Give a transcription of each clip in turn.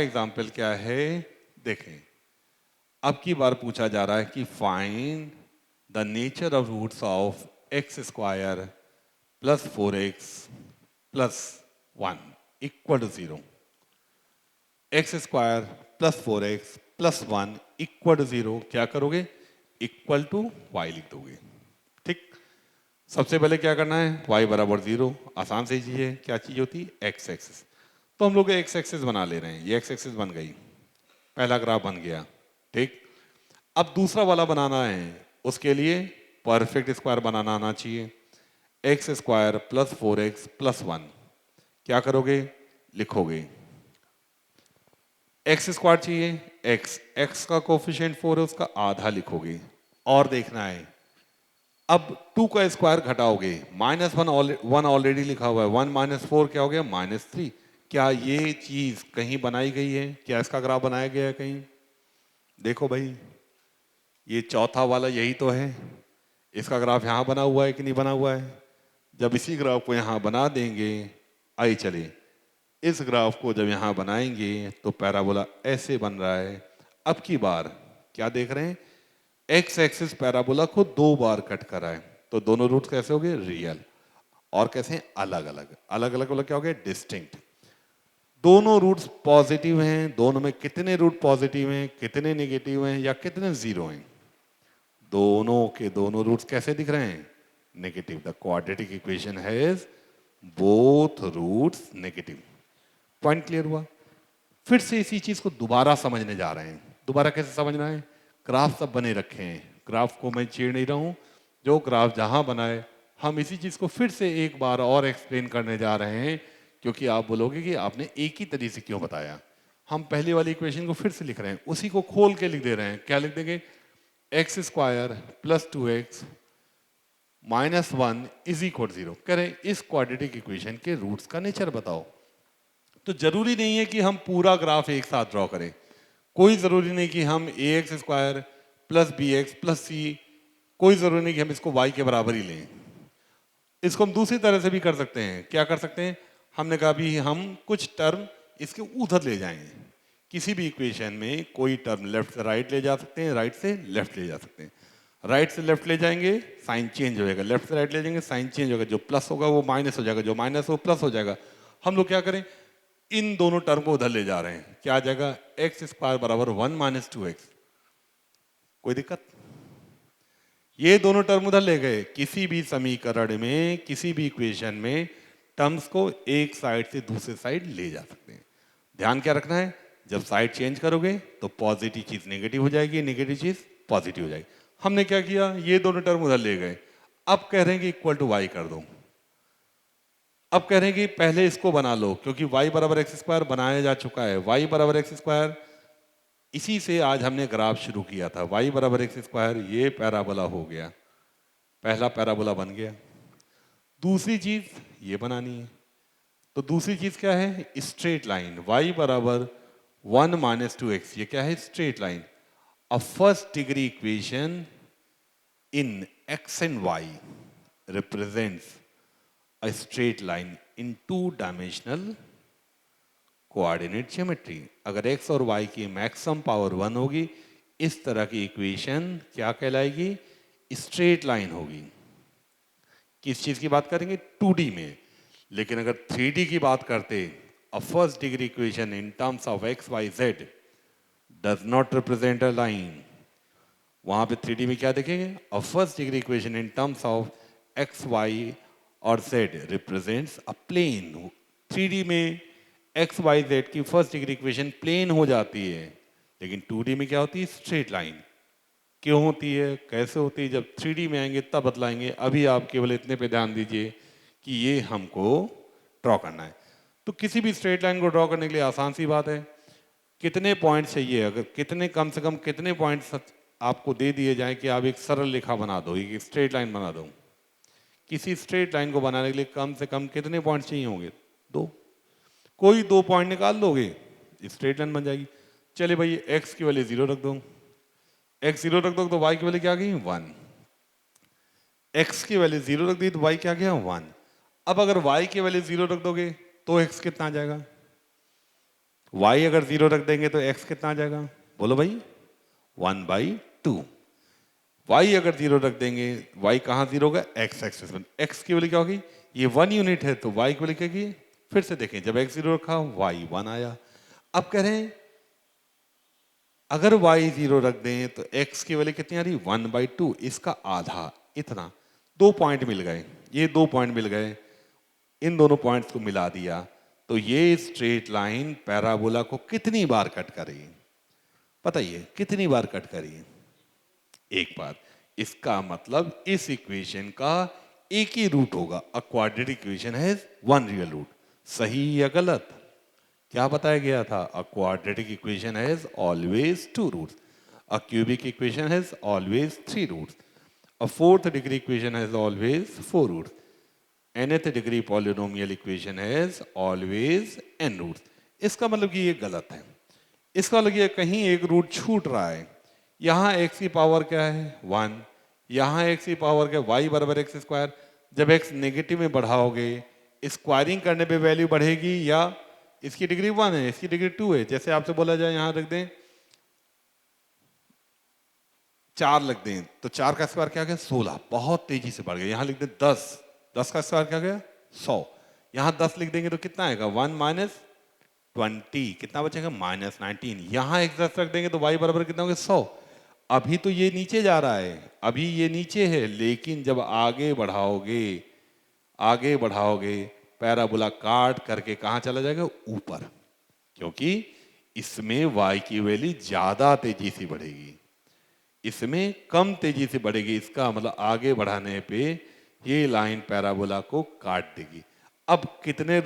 Example क्या है देखें। अब की बार पूछा जा रहा है कि find the nature of roots of x square plus 4x plus 1 equal to 0। X square plus 4x plus 1 equal to 0 क्या करोगे? इक्वल टू y लिख दोगे। ठीक, सबसे पहले क्या करना है? y बराबर 0। आसान से चीज है, क्या चीज होती है? X axis. तो हम लोग एक्स एक्सिस बना ले रहे हैं, ये एक्स एक्सिस बन गई, पहला ग्राफ बन गया। ठीक, अब दूसरा वाला बनाना है, उसके लिए परफेक्ट स्क्वायर बनाना आना चाहिए। X square plus 4x plus 1 क्या करोगे? लिखोगे एक्स स्क्वायर चाहिए, एक्स का कोफिशिएंट 4 है, उसका आधा लिखोगे। और देखना है, अब 2 का स्क्वायर घटाओगे, -1 ऑलरेडी लिखा हुआ है, 1 माइनस 4 क्या हो गया? -3। क्या ये चीज कहीं बनाई गई है? क्या इसका ग्राफ बनाया गया है कहीं? देखो भाई, ये चौथा वाला यही तो है। इसका ग्राफ यहाँ बना हुआ है कि नहीं बना हुआ है? जब इसी ग्राफ को यहाँ बना देंगे, आइए चलिए, इस ग्राफ को जब यहाँ बनाएंगे तो पैराबोला ऐसे बन रहा है। अब की बार क्या देख रहे हैं? एक्स एक्सिस पैराबोला को 2 बार कट करा है, तो दोनों रूट्स कैसे हो गए? रियल। और कैसे हैं? अलग अलग। अलग अलग मतलब क्या हो गया? डिस्टिंक्ट। दोनों रूट्स पॉजिटिव हैं, दोनों में कितने रूट पॉजिटिव हैं, कितने नेगेटिव हैं, या कितने जीरो हैं? दोनों के दोनों रूट्स कैसे दिख रहे हैं? Negative. The quadratic equation has both roots negative. Point clear हुआ? फिर से इसी चीज को दोबारा समझने जा रहे हैं। दोबारा कैसे समझना है? ग्राफ सब बने रखे हैं, ग्राफ को मैं छेड़ नहीं रहा हूं। जो ग्राफ जहां बनाए, हम इसी चीज को फिर से एक बार और एक्सप्लेन करने जा रहे हैं, क्योंकि आप बोलोगे कि आपने एक ही तरीके से क्यों बताया। हम पहले वाली इक्वेशन को फिर से लिख रहे हैं, उसी को खोल के लिख दे रहे हैं। क्या लिख देंगे? X square plus 2x minus 1 is equal 0। कह रहे हैं इस क्वाड्रेटिक इक्वेशन के रूट्स का नेचर बताओ। तो जरूरी नहीं है कि हम पूरा ग्राफ एक साथ ड्रॉ करें। कोई जरूरी नहीं कि हम a x square plus b x plus c, कोई जरूरी नहीं कि हम इसको y के बराबर ही लें। इसको हम दूसरी तरह से भी कर सकते हैं। क्या कर सकते हैं? हमने कहा भी हम कुछ टर्म इसके उधर ले जाएंगे। किसी भी इक्वेशन में कोई टर्म लेफ्ट से राइट ले जा सकते हैं, राइट से लेफ्ट ले जा सकते हैं। राइट से लेफ्ट ले जाएंगे, साइन चेंज हो जाएगा। लेफ्ट से राइट ले जाएंगे, साइन चेंज होगा। जो प्लस होगा वो माइनस हो जाएगा, जो माइनस हो प्लस हो जाएगा। हम लोग क्या करें? इन दोनों टर्म को उधर ले जा रहे हैं। क्या आ जाएगा? एक्स स्क्वायर बराबर 1 माइनस 2x। कोई दिक्कत? ये दोनों टर्म उधर ले गए। किसी भी समीकरण में, किसी भी इक्वेशन में टर्म्स को एक साइड से दूसरे साइड ले जा सकते हैं। ध्यान क्या रखना है? जब साइड चेंज करोगे तो पॉजिटिव चीज नेगेटिव हो जाएगी, नेगेटिव चीज पॉजिटिव हो जाएगी। हमने क्या किया? ये दोनों टर्म उधर ले गए। अब कह रहे हैं कि इक्वल टू y कर दो। अब कह रहे हैं कि पहले इसको बना लो, क्योंकि y बराबर एक्स स्क्वायर बनाया जा चुका है। y बराबर एक्स स्क्वायर, इसी से आज हमने ग्राफ शुरू किया था। y बराबर एक्स स्क्वायर, ये पैराबोला हो गया, पहला पैराबोला बन गया। दूसरी चीज ये बनानी है। तो दूसरी चीज क्या है? Straight line. y बराबर 1 माइनस 2x, ये क्या है? Straight line. A first degree equation in x and y represents a straight line in two-dimensional coordinate geometry। अगर x और y की मैक्सिमम पावर 1 होगी, इस तरह की इक्वेशन क्या कहलाएगी? स्ट्रेट लाइन होगी। किस चीज की बात करेंगे? 2D में। लेकिन अगर 3D की बात करते, a first degree equation in terms of x y z does not represent a line. वहां पे 3D में क्या देखेंगे? A first degree equation in terms of x y और z represents a plane. 3D में एक्स वाई जेड की first degree equation plane हो जाती है, लेकिन 2D में क्या होती है? Straight line. क्यों होती है, कैसे होती है? जब 3D में आएंगे तब बतलाएंगे। अभी आप केवल इतने पे ध्यान दीजिए कि ये हमको ड्रॉ करना है। तो किसी भी स्ट्रेट लाइन को ड्रॉ करने के लिए आसान सी बात है। कितने पॉइंट चाहिए? अगर कितने, कम से कम कितने पॉइंट्स आपको दे दिए जाए कि आप एक सरल रेखा बना दो, एक स्ट्रेट लाइन बना दो। किसी स्ट्रेट लाइन को बनाने के लिए कम से कम कितने पॉइंट चाहिए होंगे? 2। कोई 2 पॉइंट निकाल दोगे, स्ट्रेट लाइन बन जाएगी। चले भाई, एक्स की वैल्यू 0 रख दो। एक्स 0 रख दो तो वाई की वैल्यू क्या आ गई? 1। एक्स की वैल्यू 0 रख दी तो वाई क्या आ गया? 1। अब अगर वाई की वैल्यू 0 रख दोगे तो एक्स कितना आ जाएगा? y अगर 0 रख देंगे तो x कितना आ जाएगा, बोलो भाई, 1/2। y अगर 0 रख देंगे, y कहाँ 0 होगा, x एक्सिस में, x की वैल्यू क्या होगी, ये 1 यूनिट है तो y की वैल्यू क्या की, फिर से देखें, जब x 0 रखा y 1 आया। अब कह रहे हैं अगर y 0 रख दें तो x की वैल्यू कितनी आ रही, 1/2, इसका आधा, इतना। 2 पॉइंट मिल गए, ये 2 पॉइंट मिल गए, इन दोनों पॉइंट्स को मिला दिया तो ये स्ट्रेट लाइन पैराबोला को कितनी बार कट करेगी, बताइए कितनी बार कट करेगी, एक बार। इसका मतलब इस इक्वेशन का एक ही रूट होगा, a quadratic equation has one real root. सही या गलत, क्या बताया गया था, a quadratic equation has always two roots, a cubic equation has always three roots, a fourth degree equation has always four roots, nth degree polynomial equation has always n roots. इसका मतलब कि ये गलत है, इसका मतलब ये कहीं एक रूट छूट रहा है। यहाँ x की पावर क्या है 1, यहाँ x की पावर क्या, y बराबर एक्स स्क्वायर। जब x नेगेटिव में बढ़ाओगे, स्क्वायरिंग करने पे वैल्यू बढ़ेगी, या इसकी डिग्री 1 है इसकी डिग्री 2 है, जैसे आपसे बोला जाए यहाँ रख दें 4 लिख दें तो 4 का स्क्वायर क्या गया 16, बहुत तेजी से बढ़ गया। यहाँ लिख दें 10, 10 का स्क्वायर क्या गया 100, यहाँ 10 लिख देंगे तो कितना आएगा 1 माइनस 20, कितना बचेगा -19। यहाँ एक 10 रख देंगे तो y बराबर कितना होगा 100। अभी तो ये नीचे जा रहा है, अभी ये नीचे है, लेकिन जब आगे बढ़ाओगे, आगे बढ़ाओगे पैराबोला काट करके कहाँ चला जाएगा ऊपर, क्योंकि इसमें y की वैल्यू ज्यादा तेजी से बढ़ेगी, इसमें कम तेजी से बढ़ेगी। इसका मतलब आगे बढ़ाने पे ये लाइन पैराबोला को काट देगी। अब कितने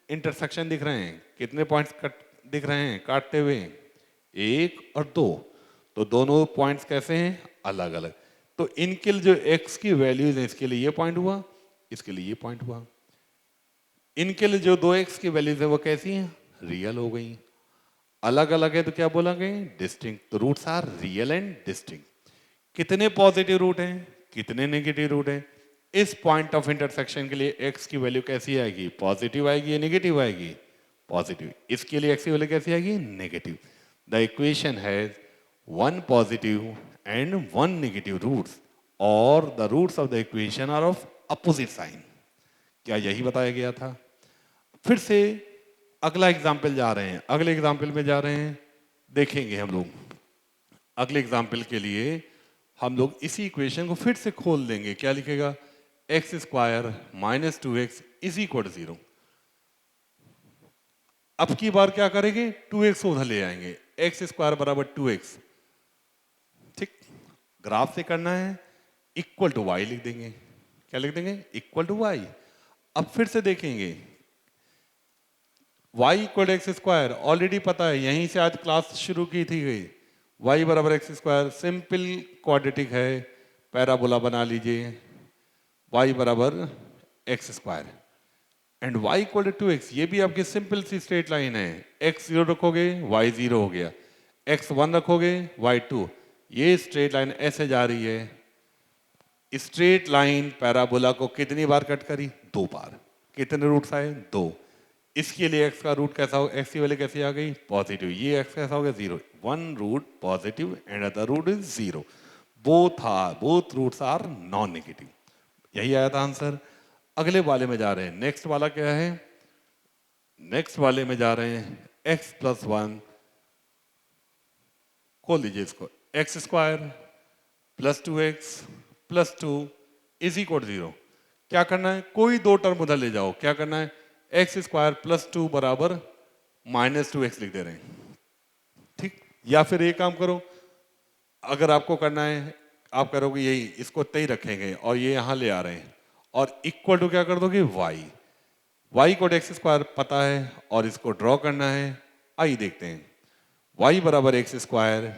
इंटरसेक्शन दिख रहे हैं, कितने पॉइंट्स कट दिख रहे हैं काटते हुए, 1 और 2, तो दोनों पॉइंट्स कैसे हैं अलग अलग। तो इनके लिए जो x की वैल्यूज है, इसके लिए ये पॉइंट हुआ, इसके लिए ये पॉइंट हुआ। इनके लिए जो 2x की वैल्यूज है वो कैसी हैं, रियल हो गई। अलग अलग है तो क्या बोलेंगे डिस्टिंक्ट। तो roots are real and distinct. कितने पॉजिटिव रूट हैं, कितने नेगेटिव रूट हैं, इस पॉइंट ऑफ इंटरसेक्शन के लिए x की वैल्यू कैसी आएगी, पॉजिटिव आएगी या नेगेटिव आएगी, पॉजिटिव। इसके लिए x की वैल्यू कैसी आएगी, negative. The equation has one positive and one negative roots, और the roots of the equation are of opposite sign. क्या यही बताया गया था। फिर से अगला एग्जाम्पल जा रहे हैं, अगले एग्जाम्पल में जा रहे हैं, देखेंगे हम लोग। अगले एग्जाम्पल के लिए हम लोग इसी इक्वेशन को फिर से खोल देंगे। क्या लिखेगा, x square minus 2x is equal 0। अब की बार क्या करेंगे, 2x उधर ले आएंगे, एक्स स्क्वायर बराबर 2x, ठीक। ग्राफ से करना है, इक्वल टू y लिख देंगे। क्या लिख देंगे, इक्वल टू y। अब फिर से देखेंगे, y equal x square already पता है, यहीं से आज क्लास शुरू की थी गई। y बराबर एक्स स्क्वायर सिंपल क्वाड्रेटिक है, पैराबोला बना लीजिए, y बराबर x square and y equal to 2x, ये भी आपकी सिंपल सी स्ट्रेट लाइन है। x 0 रखोगे y 0 हो गया, x 1 रखोगे y 2, ये स्ट्रेट लाइन ऐसे जा रही है। स्ट्रेट लाइन पैराबोला को कितनी बार कट करी, 2 बार। कितने रूट्स आए, 2। इसके लिए x का रूट कैसा हो, x की वैल्यू कैसी आ गई, पॉजिटिव। ये x कैसा हो गया 0, one root positive and other root is 0, both roots are non negative. यही आया था आंसर। अगले वाले में जा रहे हैं, नेक्स्ट वाला क्या है, नेक्स्ट वाले में जा रहे हैं x प्लस 1, खोल दीजिए इसको, x square plus 2x plus 2 is equal 0। क्या करना है, कोई दो टर्म उधर ले जाओ, क्या करना है, एक्स स्क्वायर प्लस 2 बराबर -2x लिख दे रहे हैं, ठीक। या फिर एक काम करो, अगर आपको करना है, आप करोगे यही, इसको तय रखेंगे और ये यहां ले आ रहे हैं, और इक्वल टू क्या कर दोगे y को एक्स स्क्वायर पता है और इसको ड्रॉ करना है। आइए देखते हैं, y बराबर एक्स स्क्वायर,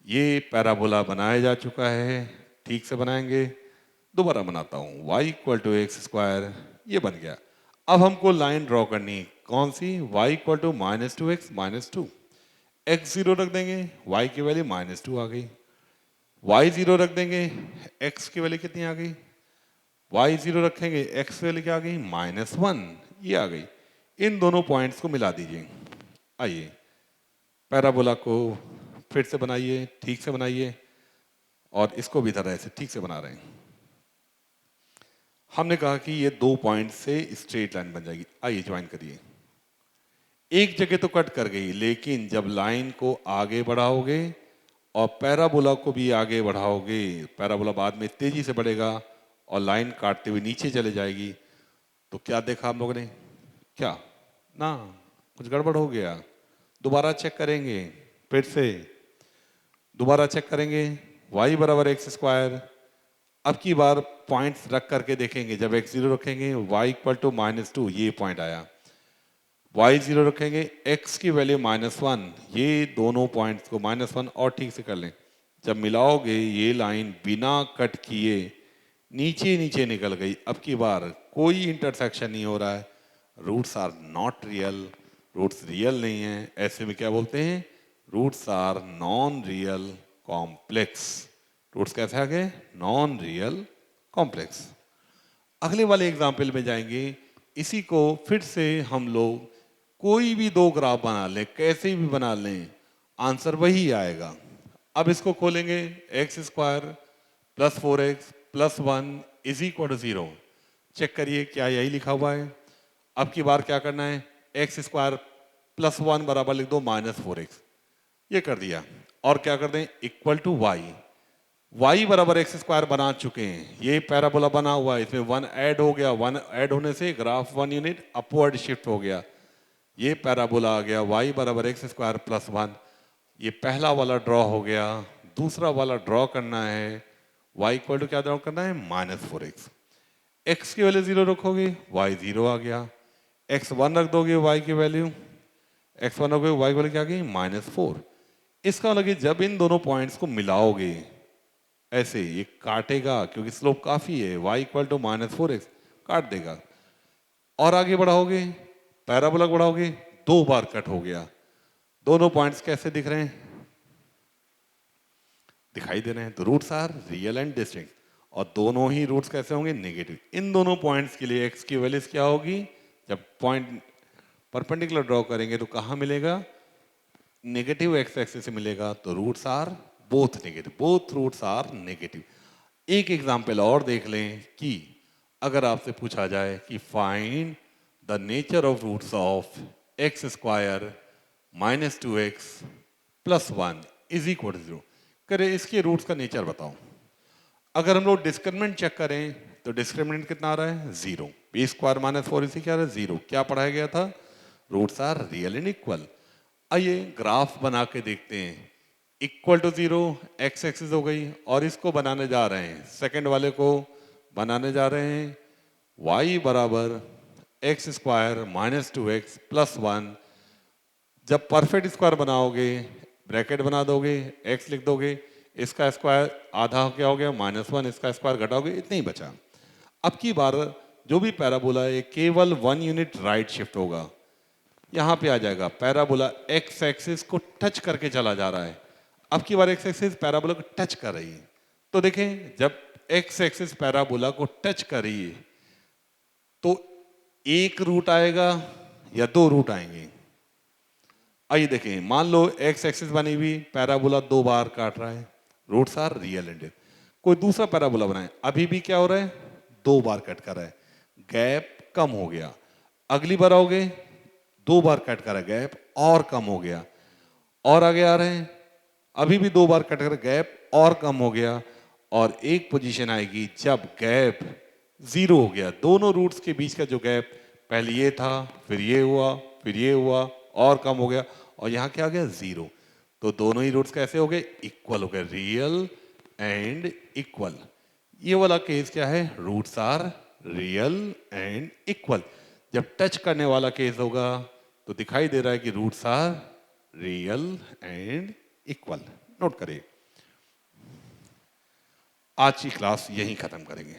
ये पैराबोला बनाया जा चुका है, ठीक से बनाएंगे, दोबारा बनाता हूं, y equal to x square, ये बन गया। अब हमको लाइन ड्रॉ करनी, कौन सी, y equal to -2x -2, x 0 रख देंगे, y की वैल्यू -2 आ गई, y 0 रख देंगे, x की वैल्यू कितनी आ गई, y 0 रखेंगे, x की वैल्यू क्या आ गई, -1, ये आ गई। इन दोनों पॉइंट्स को मिला दीजिए। आइए पैराबोला को फिर से बनाइए, ठीक से बनाइए, और इसको भी तरह से ठीक से बना रहे हैं। हमने कहा कि ये 2 पॉइंट से स्ट्रेट लाइन बन जाएगी। आइए ज्वाइन करिए। एक जगह तो कट कर गई, लेकिन जब लाइन को आगे बढ़ाओगे और पैराबोला को भी आगे बढ़ाओगे, पैराबोला बाद में तेजी से बढ़ेगा और लाइन काटते हुए नीचे चले जाएगी, तो क्या देखा हम लोगों ने? क्या ना, कुछ गड़बड़ हो गया। दोबारा चेक करेंगे, फिर से दोबारा चेक करेंगे। y बराबर एक्स स्क्वायर, अब की बार पॉइंट्स रख करके देखेंगे। जब x 0 रखेंगे y इक्वल टू -2, ये पॉइंट आया। y 0 रखेंगे, x की वैल्यू -1, ये दोनों पॉइंट्स को -1 और ठीक से कर लें। जब मिलाओगे ये लाइन बिना कट किए नीचे नीचे निकल गई। अब की बार कोई इंटरसेक्शन नहीं हो रहा है। Roots are not real, roots real नहीं है। ऐसे में क्या बोलते हैं? Roots are non real complex. Roots कैसे आ गए? Non real complex. अगले वाले एग्जाम्पल में जाएंगे। इसी को फिर से हम लोग कोई भी दो ग्राफ बना लें, कैसे भी बना लें, आंसर वही आएगा। अब इसको खोलेंगे, x square plus 4x plus 1 is equal to 0। Check करिए क्या यही लिखा हुआ है। अब की बार क्या करना है? एक्स स्क्वायर प्लस 1 बराबर लिख दो -4x, ये कर दिया। और क्या कर दें? Equal to y. y बराबर एक्स स्क्वायर बना चुके हैं। ये पैराबोला बना हुआ है, इसमें 1 ऐड हो गया। 1 ऐड होने से ग्राफ 1 यूनिट अपवर्ड शिफ्ट हो गया। ये पैराबोला आ गया y बराबर एक्स स्क्वायर प्लस 1। ये पहला वाला ड्रॉ हो गया। दूसरा वाला ड्रॉ करना है, y इक्वल टू क्या ड्रॉ करना है? -4x। x की वैल्यू 0 रखोगे, y 0 आ गया। x 1 रख दोगे, y की वैल्यू x1 रखोगे, y की वैल्यू क्या आ गई? -4। इसका मतलब जब इन दोनों पॉइंट्स को मिलाओगे, ऐसे ये काटेगा, क्योंकि स्लोप काफी है। y इक्वल टू -4x काट देगा। और आगे बढ़ाओगे, पैराबोला बढ़ाओगे, 2 बार कट हो गया। दोनों पॉइंट्स कैसे दिख रहे हैं? दिखाई दे रहे हैं। तो roots are real and distinct. और दोनों ही रूट्स कैसे होंगे? नेगेटिव। इन दोनों पॉइंट्स के लिए x की वैल्यूज क्या होगी? जब पॉइंट परपेंडिकुलर ड्रॉ करेंगे तो कहाँ मिलेगा? नेगेटिव x एक्सिस से मिलेगा। तो roots are both negative, both roots are negative. एक एग्जाम्पल और देख लें कि अगर आपसे पूछा जाए कि find the nature of roots of x square -2x plus 1 is equal to 0, करें इसके रूट्स का नेचर बताओ। अगर हम लोग डिस्क्रिमिनेंट चेक करें तो डिस्क्रिमिनेंट कितना आ रहा है? 0। बी स्क्वायर -4 इसी क्या आ रहा है? 0। क्या पढ़ाया गया था? Roots are real and equal. आइए ग्राफ बना के देखते हैं। इक्वल टू 0 एक्स एक्सिस हो गई, और इसको बनाने जा रहे हैं, सेकंड वाले को बनाने जा रहे हैं। y बराबर एक्स स्क्वायर -2x प्लस 1। जब परफेक्ट स्क्वायर बनाओगे, ब्रैकेट बना दोगे, x लिख दोगे, इसका स्क्वायर आधा क्या हो गया? -1। इसका स्क्वायर घटाओगे, इतना ही बचा। अब की बार जो भी पैराबोला है केवल 1 यूनिट राइट शिफ्ट होगा। यहां पे आ जाएगा पैराबोला एक्स एक्सिस को टच करके चला जा रहा है। अब की बार एक्स एक्सिस पैराबोला को टच कर रही है। तो देखें, जब एक्स एक्सिस पैराबोला को टच कर रही है तो एक रूट आएगा या 2 रूट आएंगे? आइए देखें, मान लो एक्स एक्सिस बनी हुई, पैराबोला 2 बार काट रहा है, रूट्स आर रियल एंड। कोई दूसरा पैराबोला बनाए, अभी भी क्या हो रहा है? 2 बार कट कर रहा है, गैप कम हो गया। अगली बार आओगे, 2 बार कट कर गैप और कम हो गया। और आगे आ रहे हैं, अभी भी 2 बार कट कर गैप और कम हो गया। और एक पोजीशन आएगी जब गैप 0 हो गया। दोनों रूट्स के बीच का जो गैप, पहले ये था, फिर ये हुआ, फिर ये हुआ, और कम हो गया, और यहां क्या आ गया? 0। तो दोनों ही रूट्स कैसे हो गए? इक्वल हो गए, रियल एंड इक्वल। ये वाला केस क्या है? Roots are real and equal. जब टच करने वाला केस होगा तो दिखाई दे रहा है कि roots are real and equal. Note करिए। आज की क्लास यहीं खत्म करेंगे।